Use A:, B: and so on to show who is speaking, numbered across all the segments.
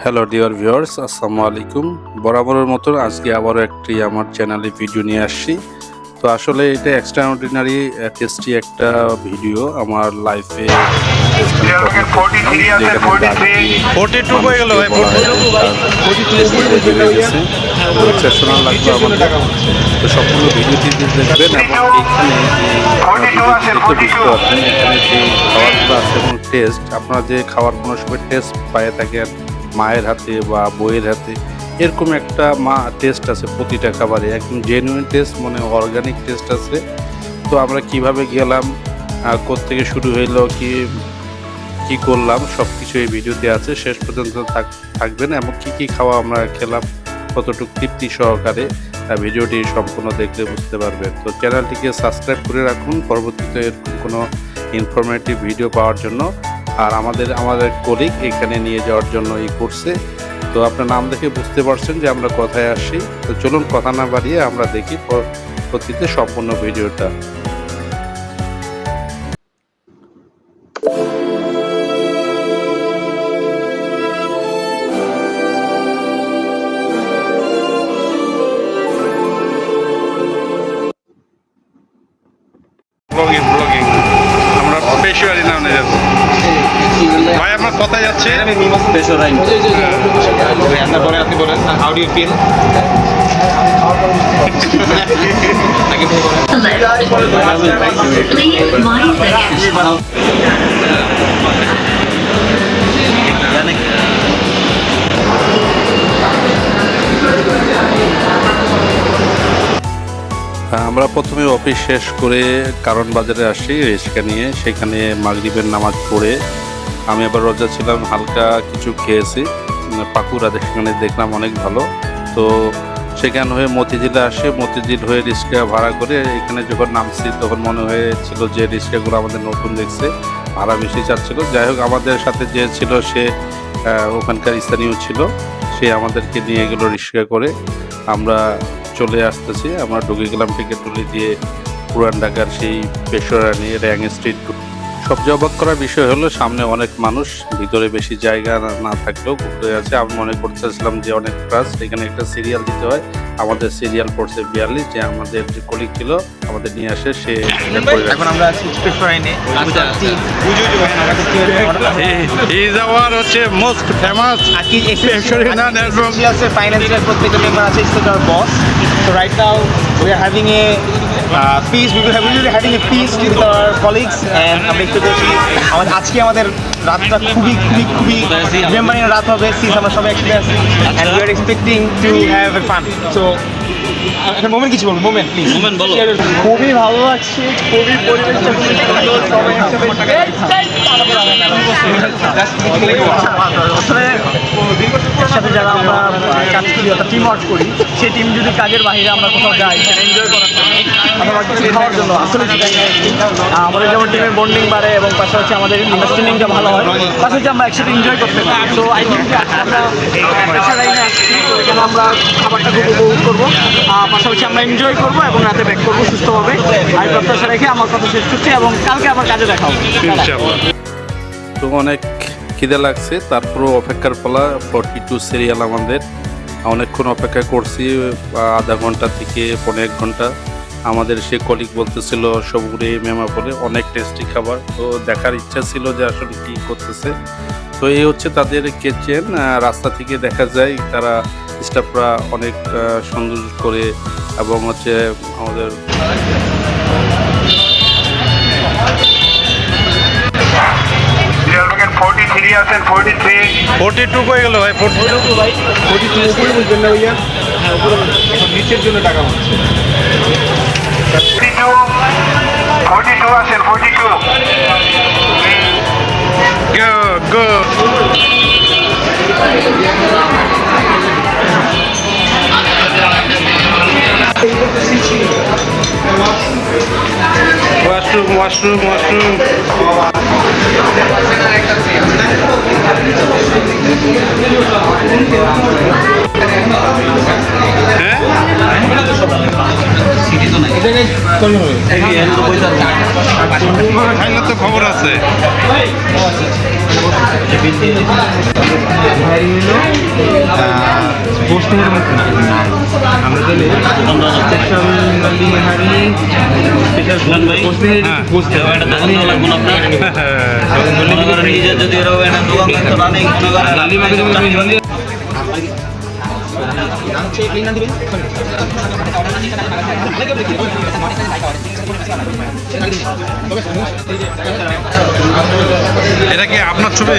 A: Hello dear viewers, আসসালামু আলাইকুম। বরাবরের মতন আজকে আবারও একটি আমার চ্যানেলে ভিডিও নিয়ে আসছি। তো আসলে এটা এক্সট্রাঅর্ডিনারি টেস্টি একটা ভিডিও আমার লাইফে লাগলো আমাদের। তো সম্পূর্ণ ভিডিওটি দেখবেন এবং এখানে যে খাবারগুলো আছে এবং টেস্ট, আপনারা যে খাবার কোনো সময় টেস্ট পায়ে থাকেন মায়ের হাতে বা বইয়ের হাতে, এরকম একটা টেস্ট আছে প্রতিটা খাবারে, একদম জেনুইন টেস্ট, মানে অর্গানিক টেস্ট আছে। তো আমরা কিভাবে গেলাম, কোত্থেকে শুরু হইলো, কি করলাম, সব কিছু এই ভিডিওতে আছে। শেষ পর্যন্ত থাকবেন এবং কি খাওয়া আমরা খেলাম, কতটুকু তৃপ্তি সহকারে ভিডিওটি সম্পূর্ণ দেখলে বুঝতে পারবেন। তো চ্যানেলটিকে সাবস্ক্রাইব করে রাখুন পরবর্তীতে এরকম কোনো ইনফরমেটিভ ভিডিও পাওয়ার জন্য। আর আমাদের কলিগ এখানে নিয়ে যাওয়ার জন্য করছে। তো আপনার নাম দেখে বুঝতে পারছেন যে আমরা কোথায় আসি। তো চলুন কথা না বাড়িয়ে আমরা দেখি পরবর্তীতে সম্পূর্ণ ভিডিওটা। ব্লগিং আমরা পেশোয়ারি নামে যাচ্ছি। ভাই আপনার কোথায় যাচ্ছে?
B: আপনি বলেন, হাউ ডু ইউ ফিল?
A: আমরা প্রথমে অফিস শেষ করে কারণ বাজারে আসি রিক্সা নিয়ে। সেখানে মাগরিবের নামাজ পড়ে আমি আবার রোজা ছিলাম, হালকা কিছু খেয়েছি। পাকুড়া সেখানে দেখলাম অনেক ভালো। তো সেখানে হয়ে মতিঝিলে আসে, মতিঝিল হয়ে রিক্সা ভাড়া করে এখানে যখন নামছি তখন মনে হয়েছিল যে রিক্সাগুলো আমাদের নতুন দেখছে, ভাড়া বেশি চাচ্ছিল। যাই হোক, আমাদের সাথে যে ছিল সে ওখানকার স্থানীয় ছিল, সে আমাদেরকে নিয়ে গেল রিক্সা করে। আমরা চলে আসতেছি, আমরা ঢুকে গেলাম টিকিটটুলি দিয়ে পুরান ঢাকার সেই পেশোয়ারা নিয়ে র্যাং স্ট্রিট। সবচেয়ে অবাক করার বিষয় হলো সামনে অনেক মানুষ, ভিতরে বেশি জায়গা না থাকলেও ঘুরে আছে। আমি মনে করতেছিলাম যে অনেক ক্রাশ, এখানে একটা সিরিয়াল দিতে হয়। আমাদের সিরিয়াল পড়ছে 42, যে আমাদের যে কলিগ ছিল আমাদের নিয়ে আসে, সে
B: এখন আমরা আছি পেশোয়ারিনে।
A: হচ্ছে মোস্ট ফেমাস
B: ফাইন্যান্সিয়াল প্রত্যেকটা মেম্বার আছে, is our boss. So right now we are having a feast. We will be having a feast with our colleagues, and আমরা একটু দেখি আজকে আমাদের রাতটা খুবই রিমেম্বারিং রাত হবে, সিন্স আমরা সবাই একসাথে আছি, and we are expecting to have a fun. So একটা মোমেন্ট কিছু বলুন, মোমেন্ট প্লিজ। মোমেন্ট বলো। খুবই ভালো লাগছে, খুবই পরিবেশটা খুবই সুন্দর, সবাই একসাথে যারা আমরা কাজ করি, অর্থাৎ টিম ওয়ার্ক করি, সেই টিম যদি কাজের বাইরে আমরা কোথাও যাই সেটা এনজয় করার জন্য, আমরা কিছু খাওয়ার জন্য আসলে আমাদের যেমন টিমের বন্ডিং বাড়ে এবং পাশাপাশি আমাদের আন্ডারস্ট্যান্ডিংটা ভালো হয়, পাশাপাশি আমরা একসাথে এনজয় করতে পারি। তো আই থিঙ্ক আমরা পেশারাইনে আসছি, তো এখানে আমরা খাবারটা খুব উপভোগ করবো, পাশাপাশি আমরা এনজয় করবো এবং রাতে ব্যাক করবো সুস্থভাবে। আর প্রত্যাশা রেখে আমার কথা শেষ করছি এবং কালকে আবার কাজে দেখা হবে।
A: তো অনেক খিদে লাগছে, তারপরও অপেক্ষার ফলা 42 সিরিয়াল আমাদের। অনেকক্ষণ অপেক্ষা করছি, আধা ঘন্টা থেকে 1.5 ঘন্টা। আমাদের সে কলিগ বলতেছিল সবগুলি মেমা বলে অনেক টেস্টি খাবার। তো দেখার ইচ্ছা ছিল যে আসলে কি করতেছে। তো এই হচ্ছে তাদের কিচেন, রাস্তা থেকে দেখা যায় তারা স্টাফরা অনেক সুন্দর করে, এবং হচ্ছে আমাদের
C: 43 আছেন,
A: 42 কই গেল ভাই?
B: 42 ভাই, 42 উপরে বুঝবেন না ভাইয়া। হ্যাঁ, উপরে এখন নিচের জন্য টাকা হচ্ছে।
C: 42 আছেন, 42।
A: গো ওয়াশরুম খাইলে তো খবর আছে।
D: নেহারি হলো বসতের মতো আমরা তাহলে স্পেশাল নেহারি স্পেশাল বসতের বসতে
A: এটা কি আপনার ছবি?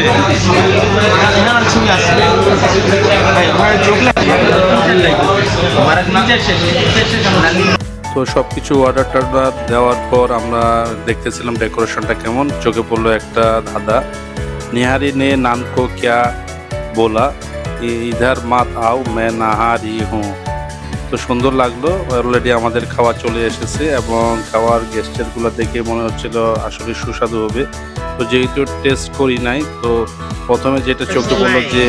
A: তো সব কিছু অর্ডার টর্ডার দেওয়ার পর আমরা দেখতেছিলাম ডেকোরেশনটা কেমন। চোখে পড়লো একটা ধাঁধা, নিহারি নে নান কো ক্যা बोला इधर मत आओ मैं नहारी हूँ। তো সুন্দর লাগলো। অলরেডি আমাদের খাওয়া চলে এসেছে এবং খাওয়ার গেস্টেরগুলো দেখে মনে হচ্ছিল আসলে সুস্বাদু হবে। তো যেহেতু টেস্ট করি নাই, তো প্রথমে যেটা চোখে পড়লো যে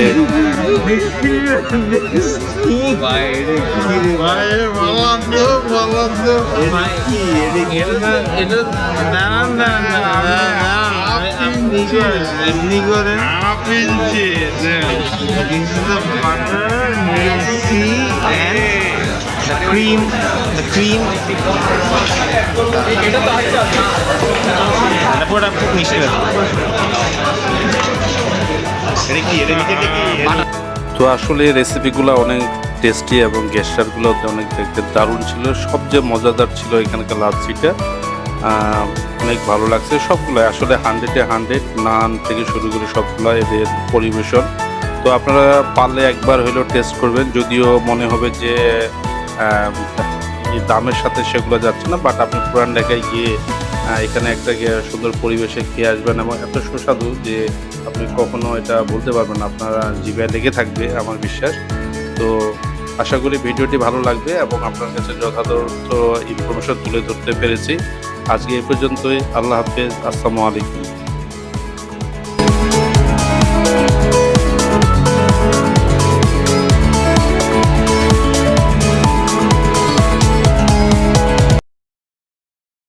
D: the cream পুরোটা খুব মিষ্টি
A: তো আসলে রেসিপিগুলো অনেক টেস্টি এবং গেস্টারগুলো অনেক দেখতে দারুণ ছিল। সবচেয়ে মজাদার ছিল এখানকার লাচ্ছিটা, অনেক ভালো লাগছে। সবগুলো আসলে 100-এ 100, নান থেকে শুরু করে সবগুলো এদের পরিবেশন। তো আপনারা পারলে একবার হলেও টেস্ট করবেন, যদিও মনে হবে যে এই দামের সাথে সেগুলো যাচ্ছে না, বাট আপনি পুরান ঢাকায় গিয়ে এখানে একটা সুন্দর পরিবেশে খেয়ে আসবেন এবং এত সুস্বাদু যে আপনি কখনো এটা বলতে পারবেন না, আপনারা জিভে লেগে থাকবে আমার বিশ্বাস। তো আশা করি ভিডিওটি ভালো লাগবে এবং আপনার কাছে যথাযথ ইনফরমেশন তুলে ধরতে পেরেছি। আজকে এই পর্যন্তই। আল্লাহ হাফেজ, আসসালামু আলাইকুম।